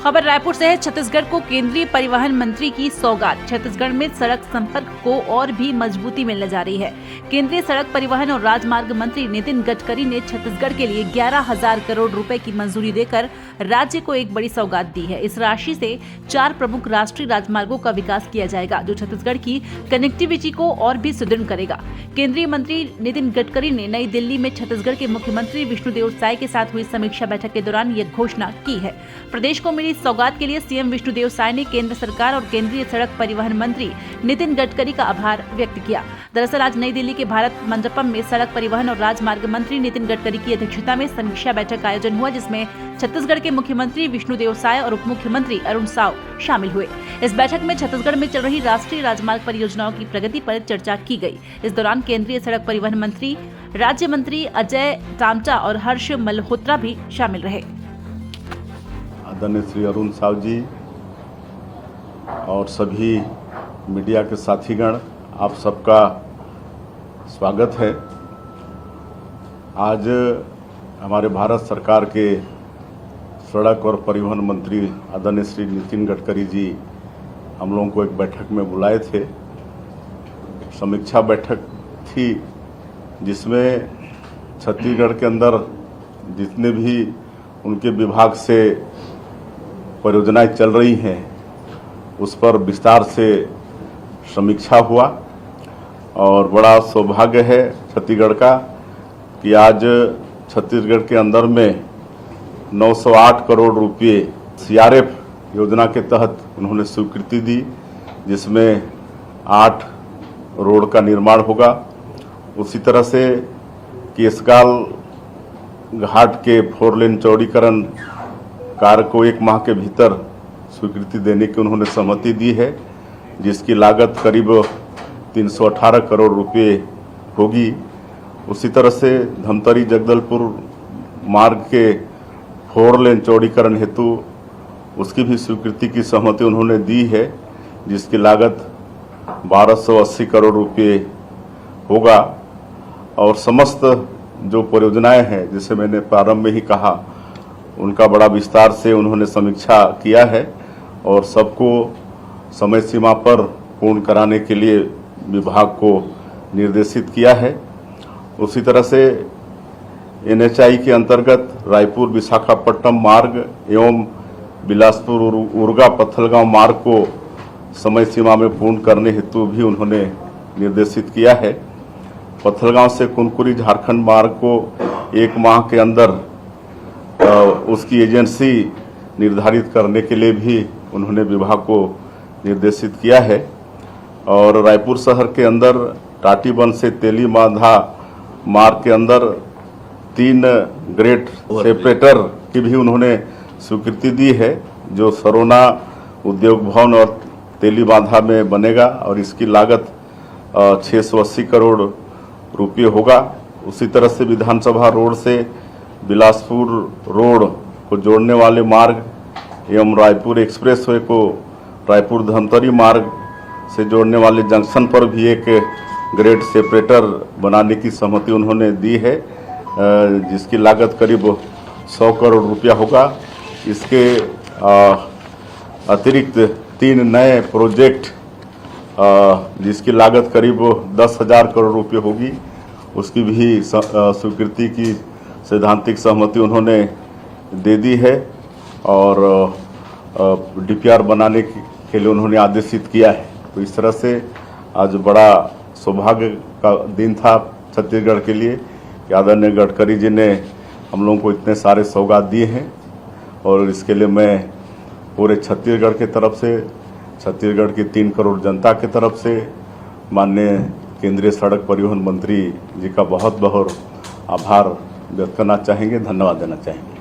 खबर रायपुर से है। छत्तीसगढ़ को केंद्रीय परिवहन मंत्री की सौगात। छत्तीसगढ़ में सड़क संपर्क को और भी मजबूती मिलने जा रही है। केंद्रीय सड़क परिवहन और राजमार्ग मंत्री नितिन गडकरी ने छत्तीसगढ़ के लिए 11,000 करोड़ रुपए की मंजूरी देकर राज्य को एक बड़ी सौगात दी है। इस राशि से 4 प्रमुख राष्ट्रीय राजमार्गों का विकास किया जाएगा, जो छत्तीसगढ़ की कनेक्टिविटी को और भी सुदृढ़ करेगा। केंद्रीय मंत्री नितिन गडकरी ने नई दिल्ली में छत्तीसगढ़ के मुख्यमंत्री विष्णुदेव साय के साथ हुई समीक्षा बैठक के दौरान यह घोषणा की है। प्रदेश को मिली सौगात के लिए सीएम विष्णुदेव साय ने केंद्र सरकार और केंद्रीय सड़क परिवहन मंत्री नितिन गडकरी का आभार व्यक्त किया। दरअसल आज नई दिल्ली के भारत मंडपम में सड़क परिवहन और राजमार्ग मंत्री नितिन गडकरी की अध्यक्षता में समीक्षा बैठक का आयोजन हुआ, जिसमें छत्तीसगढ़ के मुख्यमंत्री विष्णुदेव साय और उप मुख्यमंत्री अरुण साव शामिल हुए। इस बैठक में छत्तीसगढ़ में चल रही राष्ट्रीय राजमार्ग परियोजनाओं की प्रगति पर चर्चा की गई। इस दौरान केंद्रीय सड़क परिवहन मंत्री, राज्य मंत्री अजय टामटा और हर्ष मल्होत्रा भी शामिल रहे। आदरणीय श्री अरुण साव जी और सभी मीडिया के साथीगण, आप सबका स्वागत है। आज हमारे भारत सरकार के सड़क और परिवहन मंत्री आदरणीय श्री नितिन गडकरी जी हम लोगों को एक बैठक में बुलाए थे। समीक्षा बैठक थी जिसमें छत्तीसगढ़ के अंदर जितने भी उनके विभाग से परियोजनाएं चल रही हैं उस पर विस्तार से समीक्षा हुआ। और बड़ा सौभाग्य है छत्तीसगढ़ का कि आज छत्तीसगढ़ के अंदर में 908 करोड़ रुपए सीआरएफ योजना के तहत उन्होंने स्वीकृति दी, जिसमें 8 रोड का निर्माण होगा। उसी तरह से केसकाल घाट के 4 लेन चौड़ीकरण कार्य को 1 माह के भीतर स्वीकृति देने की उन्होंने सहमति दी है, जिसकी लागत करीब 318 करोड़ रुपए होगी। उसी तरह से धमतरी जगदलपुर मार्ग के 4 लेन चौड़ीकरण हेतु उसकी भी स्वीकृति की सहमति उन्होंने दी है, जिसकी लागत 1280 करोड़ रुपए होगा। और समस्त जो परियोजनाएं हैं, जिसे मैंने प्रारंभ में ही कहा, उनका बड़ा विस्तार से उन्होंने समीक्षा किया है और सबको समय सीमा पर पूर्ण कराने के लिए विभाग को निर्देशित किया है। उसी तरह से एनएचआई के अंतर्गत रायपुर विशाखापट्टनम मार्ग एवं बिलासपुर उरगा पत्थलगांव मार्ग को समय सीमा में पूर्ण करने हेतु भी उन्होंने निर्देशित किया है। पत्थलगांव से कुनकुरी झारखंड मार्ग को 1 माह के अंदर उसकी एजेंसी निर्धारित करने के लिए भी उन्होंने विभाग को निर्देशित किया है। और रायपुर शहर के अंदर टाटीबंध से तेली बांधा मार्ग के अंदर 3 ग्रेट सेपरेटर की भी उन्होंने स्वीकृति दी है, जो सरोना उद्योग भवन और तेली बांधा में बनेगा और इसकी लागत 680 करोड़ रुपये होगा। उसी तरह से विधानसभा रोड से बिलासपुर रोड को जोड़ने वाले मार्ग एवं रायपुर एक्सप्रेसवे को रायपुर धमतरी मार्ग से जोड़ने वाले जंक्शन पर भी एक ग्रेड सेपरेटर बनाने की सहमति उन्होंने दी है, जिसकी लागत करीब 100 करोड़ रुपया होगा। इसके अतिरिक्त 3 नए प्रोजेक्ट जिसकी लागत करीब 10,000 करोड़ रुपये होगी, उसकी भी स्वीकृति की सैद्धांतिक सहमति उन्होंने दे दी है और डीपीआर बनाने के लिए उन्होंने आदेशित किया है। तो इस तरह से आज बड़ा सौभाग्य का दिन था छत्तीसगढ़ के लिए कि आदरणीय गडकरी जी ने हम लोगों को इतने सारे सौगात दिए हैं। और इसके लिए मैं पूरे छत्तीसगढ़ की तरफ से, छत्तीसगढ़ की 3 करोड़ जनता की तरफ से माननीय केंद्रीय सड़क परिवहन मंत्री जी का बहुत बहुत आभार व्यक्त करना चाहेंगे, धन्यवाद देना चाहेंगे।